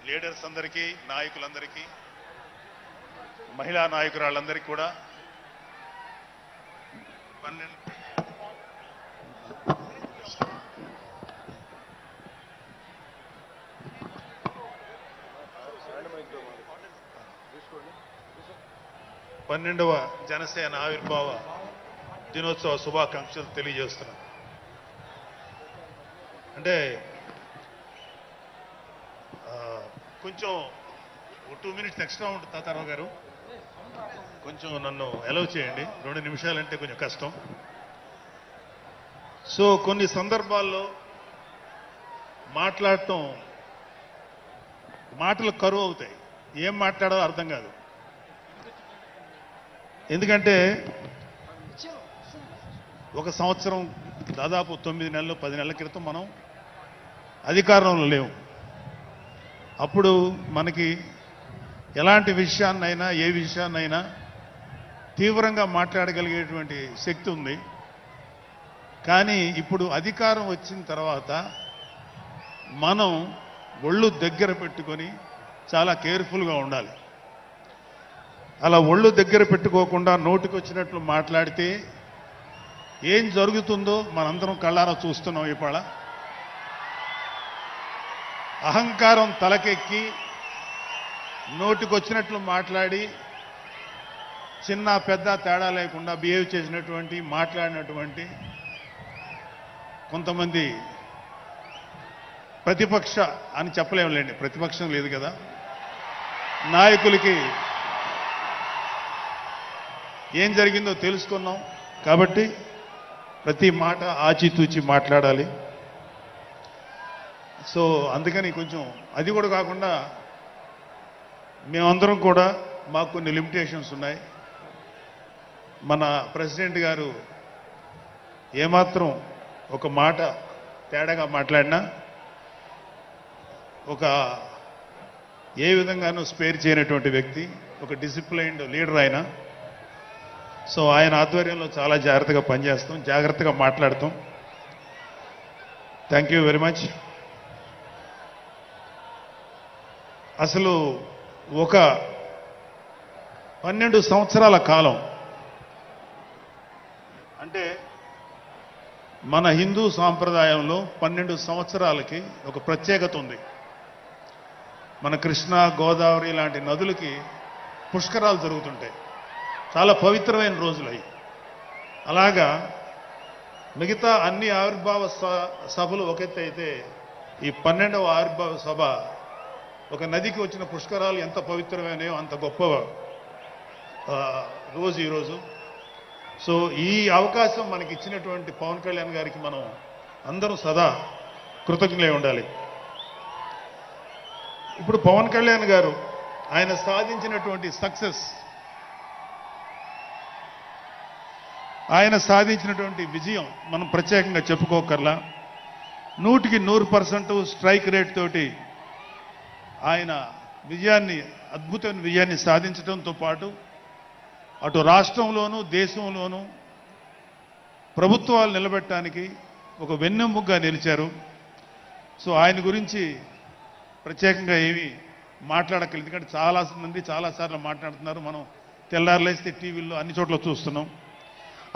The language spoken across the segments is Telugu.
లీడర్స్ అందరికీ, నాయకులందరికీ, మహిళా నాయకురాళ్ళందరికీ కూడా 12వ జనసేన ఆవిర్భావ దినోత్సవ శుభాకాంక్షలు తెలియజేస్తున్నాను. అంటే కొంచెం 2 minutes ఎక్స్ట్రా ఉంటుంది తాతారావు గారు, కొంచెం నన్ను అలౌ చేయండి. 2 నిమిషాలంటే కొంచెం కష్టం. సో కొన్ని సందర్భాల్లో మాట్లాడటం మాటలు కరువు అవుతాయి, ఏం మాట్లాడాలో అర్థం కాదు. ఎందుకంటే ఒక సంవత్సరం దాదాపు 9 నెలలు 10 నెలల క్రితం మనం అధికారంలో లేవు. అప్పుడు మనకి ఎలాంటి విషయాన్నైనా ఏ విషయాన్నైనా తీవ్రంగా మాట్లాడగలిగేటువంటి శక్తి ఉంది. కానీ ఇప్పుడు అధికారం వచ్చిన తర్వాత మనం ఒళ్ళు దగ్గర పెట్టుకొని చాలా కేర్ఫుల్గా ఉండాలి. అలా ఒళ్ళు దగ్గర పెట్టుకోకుండా నోటికొచ్చినట్లు మాట్లాడితే ఏం జరుగుతుందో మనందరం కళ్ళారా చూస్తున్నాం. ఇవాళ అహంకారం తలకెక్కి నోటికొచ్చినట్లు మాట్లాడి చిన్న పెద్ద తేడా లేకుండా బిహేవ్ చేసినటువంటి మాట్లాడినటువంటి కొంతమంది ప్రతిపక్ష అని చెప్పలేములేండి, ప్రతిపక్షం లేదు కదా, నాయకులకి ఏం జరిగిందో తెలుసుకున్నాం. కాబట్టి ప్రతి మాట ఆచితూచి మాట్లాడాలి. సో అందుకని కొంచెం అది కూడా కాకుండా మేమందరం కూడా మాకు కొన్ని లిమిటేషన్స్ ఉన్నాయి. మన ప్రెసిడెంట్ గారు ఏమాత్రం ఒక మాట తేడాగా మాట్లాడినా ఒక ఏ విధంగానూ స్పేర్ చేయనటువంటి వ్యక్తి, ఒక డిసిప్లైన్డ్ లీడర్ ఆయన. సో ఆయన ఆధ్వర్యంలో చాలా జాగ్రత్తగా పనిచేస్తాం, జాగ్రత్తగా మాట్లాడతాం. Thank you very much. అసలు ఒక 12 సంవత్సరాల కాలం అంటే మన హిందూ సాంప్రదాయంలో 12 సంవత్సరాలకి ఒక ప్రత్యేకత ఉంది. మన కృష్ణా, గోదావరి లాంటి నదులకి పుష్కరాలు జరుగుతుంటాయి, చాలా పవిత్రమైన రోజులు అవి. అలాగా మిగతా అన్ని ఆవిర్భావ సభలు ఒక ఎత్తు అయితే ఈ 12వ ఆవిర్భావ సభ ఒక నదికి వచ్చిన పుష్కరాలు ఎంత పవిత్రమైనయో అంత గొప్ప రోజు ఈరోజు. సో ఈ అవకాశం మనకి ఇచ్చినటువంటి పవన్ కళ్యాణ్ గారికి మనం అందరూ సదా కృతజ్ఞులై ఉండాలి. ఇప్పుడు పవన్ కళ్యాణ్ గారు ఆయన సాధించినటువంటి సక్సెస్, ఆయన సాధించినటువంటి విజయం మనం ప్రత్యేకంగా చెప్పుకోకర్లా. 100కి 100% స్ట్రైక్ రేట్ తోటి ఆయన విజయాన్ని, అద్భుతమైన విజయాన్ని సాధించడంతో పాటు అటు రాష్ట్రంలోనూ దేశంలోనూ ప్రభుత్వాలు నిలబెట్టడానికి ఒక వెన్నెముగ్గా నిలిచారు. సో ఆయన గురించి ప్రత్యేకంగా ఏమీ మాట్లాడక్కర్లేదు, ఎందుకంటే చాలా మంది చాలాసార్లు మాట్లాడుతున్నారు. మనం తెల్లారులేస్తే టీవీల్లో అన్ని చోట్ల చూస్తున్నాం.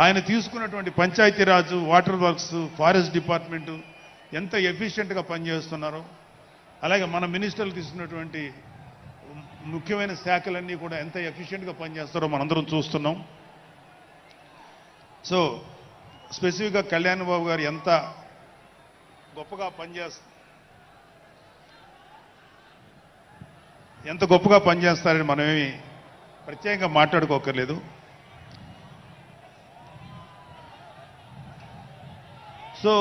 ఆయన తీసుకున్నటువంటి Panchayati Raj, water works, forest department ఎంత ఎఫిషియెంట్గా పనిచేస్తున్నారో, అలాగే మన మినిస్టర్లు తీసుకున్నటువంటి ముఖ్యమైన శాఖలన్నీ కూడా ఎంత ఎఫిషియెంట్గా పనిచేస్తారో మనందరం చూస్తున్నాం. సో స్పెసిఫిక్గా కళ్యాణ్ బాబు గారు ఎంత గొప్పగా పనిచేస్తారని మనమేమి ప్రత్యేకంగా మాట్లాడుకోకర్లేదు. సో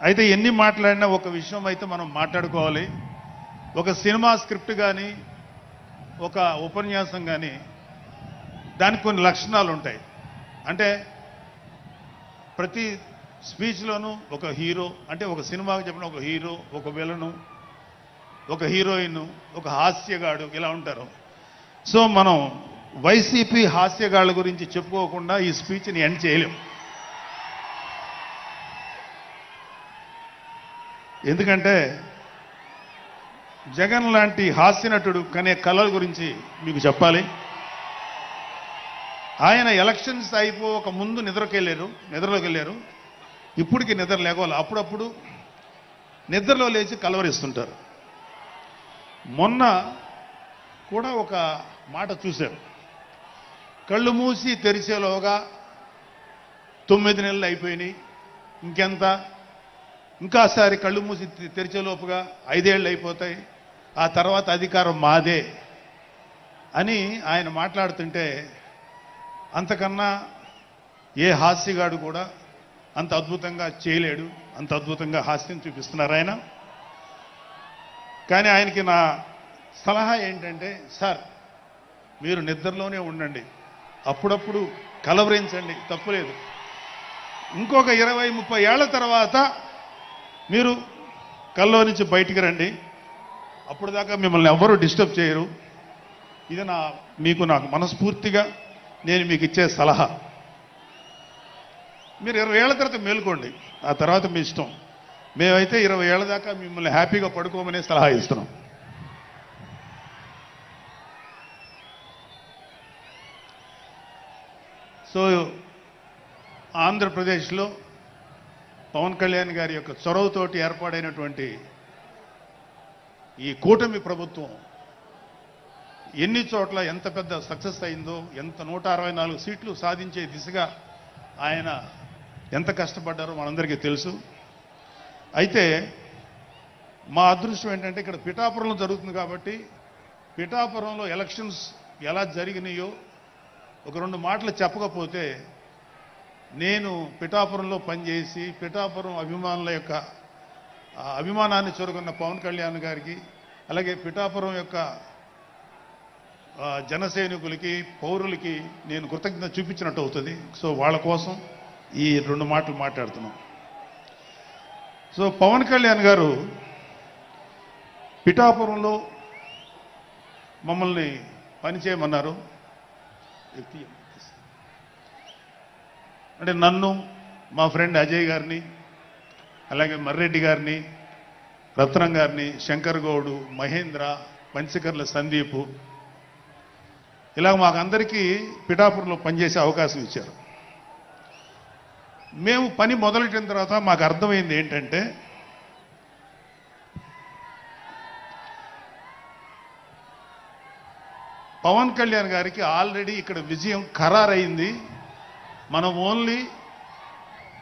అయితే ఎన్ని మాట్లాడినా ఒక విషయం అయితే మనం మాట్లాడుకోవాలి. ఒక సినిమా స్క్రిప్ట్ కానీ ఒక ఉపన్యాసం కానీ దానికి కొన్ని లక్షణాలు ఉంటాయి. అంటే ప్రతి స్పీచ్లోనూ ఒక హీరో, అంటే ఒక సినిమాకి చెప్పిన ఒక హీరో, ఒక విలను, ఒక హీరోయిన్, ఒక హాస్యగాడు, ఇలా ఉంటారు. సో మనం వైసీపీ హాస్యగాళ్ళ గురించి చెప్పుకోకుండా ఈ స్పీచ్ని ఎండ్ చేయలేం. ఎందుకంటే జగన్ లాంటి హాస్యనటుడు కనే కళల గురించి మీకు చెప్పాలి. ఆయన ఎలక్షన్స్ అయిపోక ముందు నిద్రలోకి వెళ్ళారు. ఇప్పటికి నిద్ర లేవాలి. అప్పుడప్పుడు నిద్రలో లేచి కలవరిస్తుంటారు. మొన్న కూడా ఒక మాట చూశారు. కళ్ళు మూసి తెరిచేలోగా 9 నెలలు అయిపోయినాయి, ఇంకెంత, ఇంకాసారి కళ్ళు మూసి తెరిచేలోపుగా 5 ఏళ్ళు అయిపోతాయి, ఆ తర్వాత అధికారం మాదే అని ఆయన మాట్లాడుతుంటే అంతకన్నా ఏ హాస్యగాడు కూడా అంత అద్భుతంగా చేయలేడు. అంత అద్భుతంగా హాస్యం చూపిస్తున్నారు ఆయన. కానీ ఆయనకి నా సలహా ఏంటంటే, సార్ మీరు నిద్రలోనే ఉండండి, అప్పుడప్పుడు కలవరించండి, తప్పులేదు. ఇంకొక 20-30 ఏళ్ల తర్వాత మీరు కల్లో నుంచి బయటికి రండి, అప్పుడు దాకా మిమ్మల్ని ఎవరూ డిస్టర్బ్ చేయరు. ఇది నాకు మనస్ఫూర్తిగా నేను మీకు ఇచ్చే సలహా. మీరు 20 ఏళ్ల తర్వాత మేలుకోండి, ఆ తర్వాత మీ ఇష్టం. మేమైతే 20 ఏళ్ల దాకా మిమ్మల్ని హ్యాపీగా పడుకోమనే సలహా ఇస్తున్నాం. సో ఆంధ్రప్రదేశ్లో పవన్ కళ్యాణ్ గారి యొక్క చొరవతోటి ఏర్పాటైనటువంటి ఈ కూటమి ప్రభుత్వం ఎన్ని చోట్ల ఎంత పెద్ద సక్సెస్ అయిందో, ఎంత 164 సీట్లు సాధించే దిశగా ఆయన ఎంత కష్టపడ్డారో మనందరికీ తెలుసు. అయితే మా అదృష్టం ఏంటంటే ఇక్కడ పిఠాపురంలో జరుగుతుంది కాబట్టి పిఠాపురంలో ఎలక్షన్స్ ఎలా జరిగినాయో ఒక 2 మాటలు చెప్పకపోతే, నేను పిఠాపురంలో పనిచేసి పిఠాపురం అభిమానుల యొక్క అభిమానాన్ని చూరగొన్న పవన్ కళ్యాణ్ గారికి, అలాగే పిఠాపురం యొక్క జన సైనికులకి, పౌరులకి నేను కృతజ్ఞత చూపించినట్టు అవుతుంది. సో వాళ్ళ కోసం ఈ 2 మాటలు మాట్లాడుతున్నాం. సో పవన్ కళ్యాణ్ గారు పిఠాపురంలో మమ్మల్ని పనిచేయమన్నారు. అంటే నన్ను, మా ఫ్రెండ్ అజయ్ గారిని, అలాగే మర్రెడ్డి గారిని, రత్నం గారిని, శంకర్ గౌడు, మహేంద్ర, పంచకర్ల సందీపు, ఇలా మాకందరికీ పిఠాపురంలో పనిచేసే అవకాశం ఇచ్చారు. మేము పని మొదలెట్టిన తర్వాత మాకు అర్థమైంది ఏంటంటే, పవన్ కళ్యాణ్ గారికి ఆల్రెడీ ఇక్కడ విజయం ఖరారైంది. మనం ఓన్లీ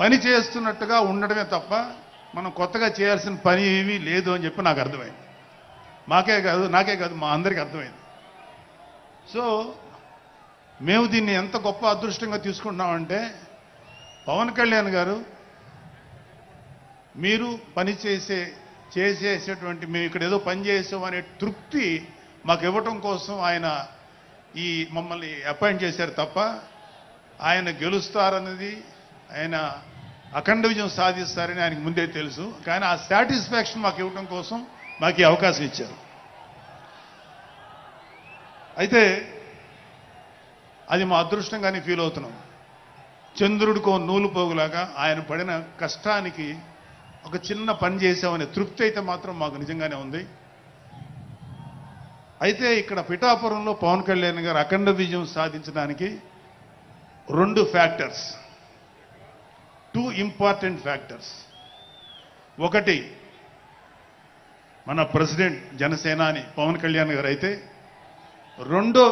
పని చేస్తున్నట్టుగా ఉండడమే తప్ప మనం కొత్తగా చేయాల్సిన పని ఏమీ లేదు అని చెప్పి నాకు అర్థమైంది. నాకే కాదు మా అందరికీ అర్థమైంది. సో మేము దీన్ని ఎంత గొప్ప అదృష్టంగా తీసుకుంటున్నామంటే, పవన్ కళ్యాణ్ గారు మీరు పని చేసేటువంటి మేము ఇక్కడ ఏదో పని చేసాం అనే తృప్తి మాకు ఇవ్వటం కోసం ఆయన ఈ మమ్మల్ని అపాయింట్ చేశారు తప్ప ఆయన గెలుస్తారన్నది, ఆయన అఖండ విజయం సాధిస్తారని ఆయనకు ముందే తెలుసు. కానీ ఆ సాటిస్ఫాక్షన్ మాకు ఇవ్వటం కోసం మాకు ఈ అవకాశం ఇచ్చారు. అయితే అది మా అదృష్టంగానే ఫీల్ అవుతున్నాం. చంద్రుడికో నూలు పోగులాగా ఆయన పడిన కష్టానికి ఒక చిన్న పని చేసామనే తృప్తి అయితే మాత్రం మాకు నిజంగానే ఉంది. అయితే ఇక్కడ పిఠాపురంలో పవన్ కళ్యాణ్ గారు అఖండ విజయం సాధించడానికి 2 ఫ్యాక్టర్స్, 2 ఇంపార్టెంట్ ఫ్యాక్టర్స్. ఒకటి మన ప్రెసిడెంట్ జనసేనాని పవన్ కళ్యాణ్ గారు అయితే, రెండో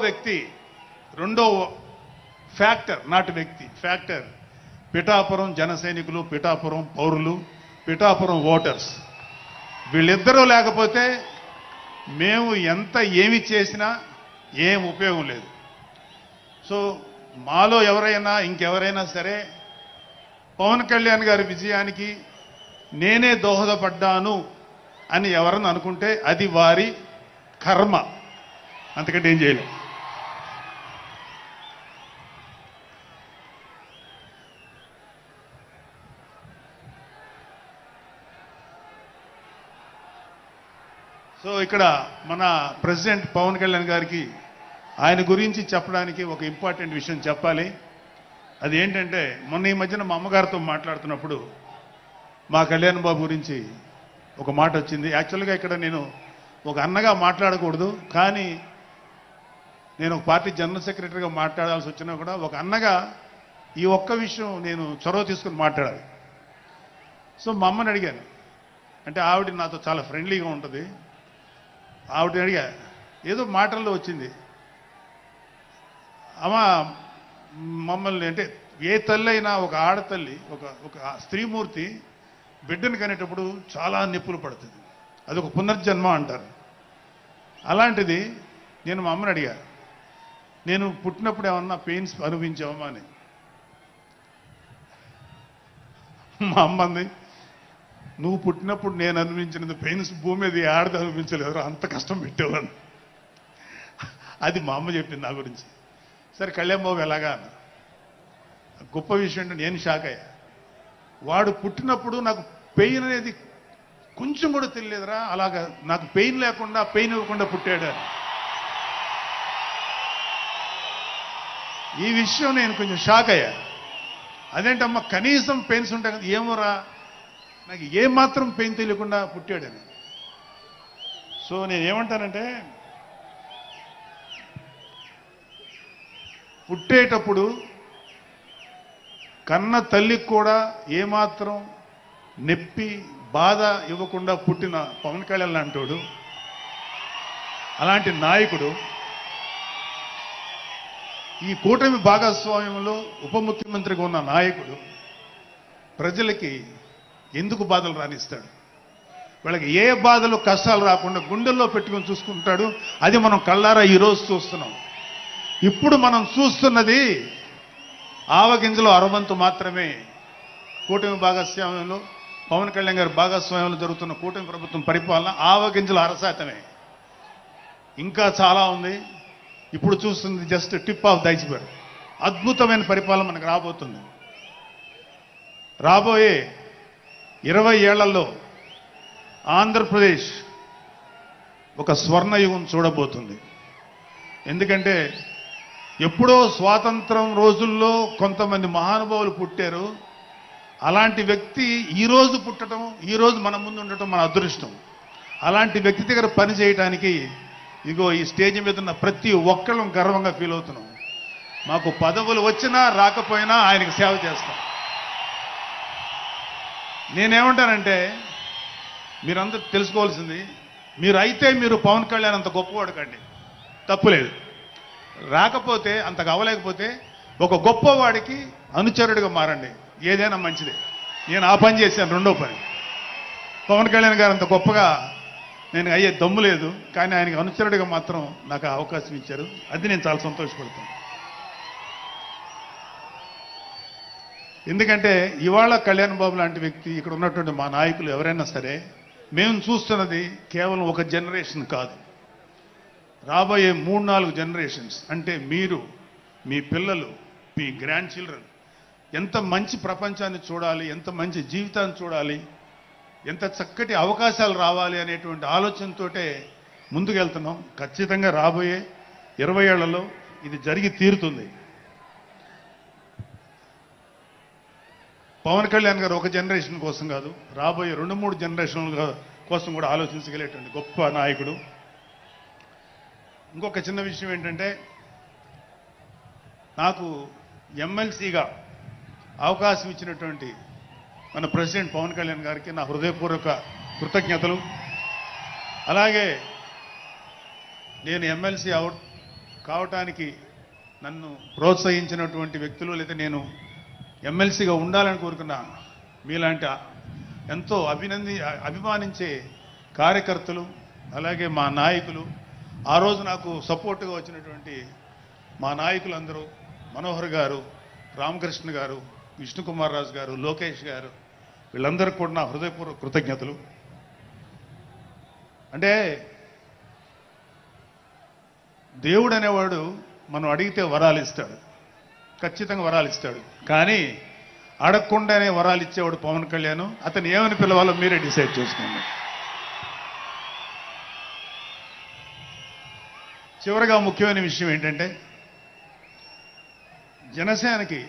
ఫ్యాక్టర్, నాట్ వ్యక్తి, ఫ్యాక్టర్ పిఠాపురం జన సైనికులు, పిఠాపురం పౌరులు, పిఠాపురం ఓటర్స్. వీళ్ళిద్దరూ లేకపోతే మేము ఏమి చేసినా ఏం ఉపయోగం లేదు. సో మాలో ఇంకెవరైనా సరే పవన్ కళ్యాణ్ గారి విజయానికి నేనే దోహదపడ్డాను అని ఎవరన్నా అనుకుంటే అది వారి కర్మ, అంతకంటే ఏం చేయలేం. సో ఇక్కడ మన ప్రెసిడెంట్ పవన్ కళ్యాణ్ గారికి ఆయన గురించి చెప్పడానికి ఒక ఇంపార్టెంట్ విషయం చెప్పాలి. అది ఏంటంటే, మొన్న ఈ మధ్యన మా అమ్మగారితో మాట్లాడుతున్నప్పుడు మా కళ్యాణ్ బాబు గురించి ఒక మాట వచ్చింది. యాక్చువల్గా ఇక్కడ నేను ఒక అన్నగా మాట్లాడకూడదు, కానీ నేను ఒక పార్టీ జనరల్ సెక్రటరీగా మాట్లాడాల్సి వచ్చినా కూడా ఒక అన్నగా ఈ ఒక్క విషయం నేను చొరవ తీసుకుని మాట్లాడాలి. సో మా అమ్మని అడిగాను, అంటే ఆవిడ నాతో చాలా ఫ్రెండ్లీగా ఉంటుంది. ఆవిడ అడిగా, ఏదో మాటల్లో వచ్చింది, అమ్మ మమ్మల్ని అంటే ఏ తల్లి అయినా ఒక ఆడతల్లి ఒక స్త్రీమూర్తి బిడ్డను కనేటప్పుడు చాలా నొప్పులు పడుతుంది, అదొక పునర్జన్మ అంటారు. అలాంటిది నేను మా అమ్మని అడిగా, నేను పుట్టినప్పుడు ఏమన్నా పెయిన్స్ అనుభవించావమ్మా అని. మా అమ్మ అంది, నువ్వు పుట్టినప్పుడు నేను అనుభవించినది పెయిన్స్ భూమి మీద ఆడది అనుభవించలేదు, అంత కష్టం పెట్టేవాళ్ళు. అది మా అమ్మ చెప్పింది నా గురించి. సరే కళ్యాణ్ బాబు ఎలాగా అన్న. గొప్ప విషయం అంటే నేను షాక్ అయ్యా. వాడు పుట్టినప్పుడు నాకు పెయిన్ అనేది కొంచెం కూడా తెలియలేదురా, అలాగా నాకు పెయిన్ లేకుండా పెయిన్ ఇవ్వకుండా పుట్టాడు. ఈ విషయం నేను కొంచెం షాక్ అయ్యా. అదేంటమ్మా కనీసం పెయిన్స్ ఉంటాయి కదా, ఏమోరా నాకు ఏమాత్రం పెయిన్ తెలియకుండా పుట్టాడని. సో నేను ఏమంటానంటే, పుట్టేటప్పుడు కన్న తల్లికి కూడా ఏమాత్రం నొప్పి బాధ ఇవ్వకుండా పుట్టిన పవన్ కళ్యాణ్ లాంటోడు, అలాంటి నాయకుడు ఈ కూటమి భాగస్వామ్యంలో ఉప ముఖ్యమంత్రిగా ఉన్న నాయకుడు ప్రజలకి ఎందుకు బాధలు రానిస్తాడు? వాళ్ళకి ఏ బాధలు కష్టాలు రాకుండా గుండెల్లో పెట్టుకుని చూసుకుంటాడు. అది మనం కళ్ళారా ఈరోజు చూస్తున్నాం. ఇప్పుడు మనం చూస్తున్నది ఆవగింజలో అరవంతు మాత్రమే. కూటమి భాగస్వామ్యంలో పవన్ కళ్యాణ్ గారి భాగస్వామ్యంలో జరుగుతున్న కూటమి ప్రభుత్వం పరిపాలన ఆవగింజల అరశాతమే. ఇంకా చాలా ఉంది. ఇప్పుడు చూస్తుంది just tip of the iceberg. అద్భుతమైన పరిపాలన మనకు రాబోతుంది. రాబోయే 20 ఏళ్లలో ఆంధ్రప్రదేశ్ ఒక స్వర్ణయుగం చూడబోతుంది. ఎందుకంటే ఎప్పుడో స్వాతంత్రం రోజుల్లో కొంతమంది మహానుభావులు పుట్టారు. అలాంటి వ్యక్తి ఈరోజు పుట్టడం, ఈరోజు మన ముందు ఉండటం మన అదృష్టం. అలాంటి వ్యక్తి దగ్గర పని చేయడానికి ఇగో ఈ స్టేజ్ మీద ఉన్న ప్రతి ఒక్కళ్ళం గర్వంగా ఫీల్ అవుతున్నాం. మాకు పదవులు వచ్చినా రాకపోయినా ఆయనకి సేవ చేస్తాం. నేనేమంటానంటే, మీరందరూ తెలుసుకోవాల్సింది, మీరు పవన్ కళ్యాణ్ అంత గొప్పవాడు కండి, తప్పులేదు. రాకపోతే అంతగా అవ్వలేకపోతే ఒక గొప్పవాడికి అనుచరుడిగా మారండి, ఏదైనా మంచిదే. నేను ఆ పని చేశాను. రెండో పని, పవన్ కళ్యాణ్ గారు అంత గొప్పగా నేను అయ్యే దమ్ము లేదు, కానీ ఆయనకి అనుచరుడిగా మాత్రం నాకు అవకాశం ఇచ్చారు. అది నేను చాలా సంతోషపడతాను. ఎందుకంటే ఇవాళ కళ్యాణ్ బాబు లాంటి వ్యక్తి, ఇక్కడ ఉన్నటువంటి మా నాయకులు ఎవరైనా సరే, మేము చూస్తున్నది కేవలం ఒక జనరేషన్ కాదు, రాబోయే 3-4 జనరేషన్స్. అంటే మీరు, మీ పిల్లలు, మీ గ్రాండ్ చిల్డ్రన్ ఎంత మంచి ప్రపంచాన్ని చూడాలి, ఎంత మంచి జీవితాన్ని చూడాలి, ఎంత చక్కటి అవకాశాలు రావాలి అనేటువంటి ఆలోచనతోటే ముందుకెళ్తున్నాం. ఖచ్చితంగా రాబోయే 20 ఏళ్లలో ఇది జరిగి తీరుతుంది. పవన్ కళ్యాణ్ గారు ఒక జనరేషన్ కోసం కాదు, రాబోయే 2-3 జనరేషన్ల కోసం కూడా ఆలోచించగలిగేటువంటి గొప్ప నాయకుడు. ఇంకొక చిన్న విషయం ఏంటంటే, నాకు ఎమ్మెల్సీగా అవకాశం ఇచ్చినటువంటి మన ప్రెసిడెంట్ పవన్ కళ్యాణ్ గారికి నా హృదయపూర్వక కృతజ్ఞతలు. అలాగే నేను ఎమ్మెల్సీ కావటానికి నన్ను ప్రోత్సహించినటువంటి వ్యక్తులు, లేదా నేను ఎమ్మెల్సీగా ఉండాలని కోరుకున్న మీలాంటి ఎంతో అభిమానించే కార్యకర్తలు, అలాగే మా నాయకులు, ఆ రోజు నాకు సపోర్టుగా వచ్చినటువంటి మా నాయకులందరూ, మనోహర్ గారు, రామకృష్ణ గారు, విష్ణుకుమార్ రాజు గారు, లోకేష్ గారు, వీళ్ళందరికీ కూడా నా హృదయపూర్వక కృతజ్ఞతలు. అంటే దేవుడు అనేవాడు మనం అడిగితే వరాలు ఇస్తాడు, ఖచ్చితంగా వరాలు ఇస్తాడు. కానీ అడగకుండానే వరాలు ఇచ్చేవాడు పవన్ కళ్యాణ్. అతను ఏమని పిలవాలో మీరే డిసైడ్ చేసుకోండి. చివరగా ముఖ్యమైన విషయం ఏంటంటే, జనసేనకి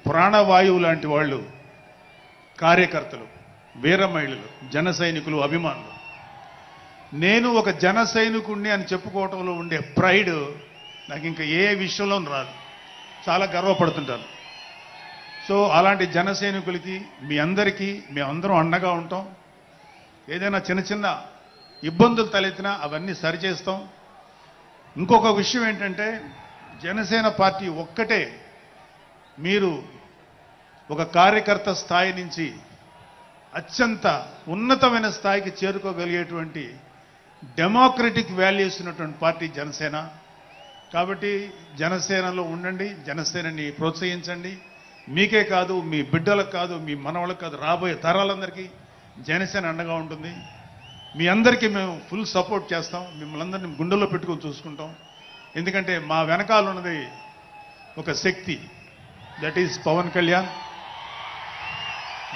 ప్రాణవాయువు లాంటి వాళ్ళు కార్యకర్తలు, వీర మహిళలు, జన సైనికులు, అభిమానులు. నేను ఒక జన సైనికుడిని అని చెప్పుకోవటంలో ఉండే ప్రైడ్ నాకు ఇంకా ఏ విషయంలో రాదు. చాలా గర్వపడుతుంటాను. సో అలాంటి జన సైనికులకి మీ అందరికీ మేమందరం అండగా ఉంటాం. ఏదైనా చిన్న చిన్న ఇబ్బందులు తలెత్తినా అవన్నీ సరిచేస్తాం. ఇంకొక విషయం ఏంటంటే జనసేన పార్టీ ఒక్కటే మీరు ఒక కార్యకర్త స్థాయి నుంచి అత్యంత ఉన్నతమైన స్థాయికి చేరుకోగలిగేటువంటి డెమోక్రటిక్ వాల్యూస్ ఉన్నటువంటి పార్టీ జనసేన. కాబట్టి జనసేనలో ఉండండి, జనసేనని ప్రోత్సహించండి. మీకే కాదు, మీ బిడ్డలకు కాదు, మీ మనవలకు కాదు, రాబోయే తరాలందరికీ జనసేన అండగా ఉంటుంది. మీ అందరికీ మేము ఫుల్ సపోర్ట్ చేస్తాం. మిమ్మల్ని అందరినీ గుండెల్లో పెట్టుకొని చూసుకుంటాం. ఎందుకంటే మా వెనకాల ఉన్నది ఒక శక్తి, దట్ ఈజ్ పవన్ కళ్యాణ్.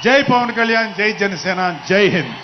జై పవన్ కళ్యాణ్, జై జనసేన, జై హింద్.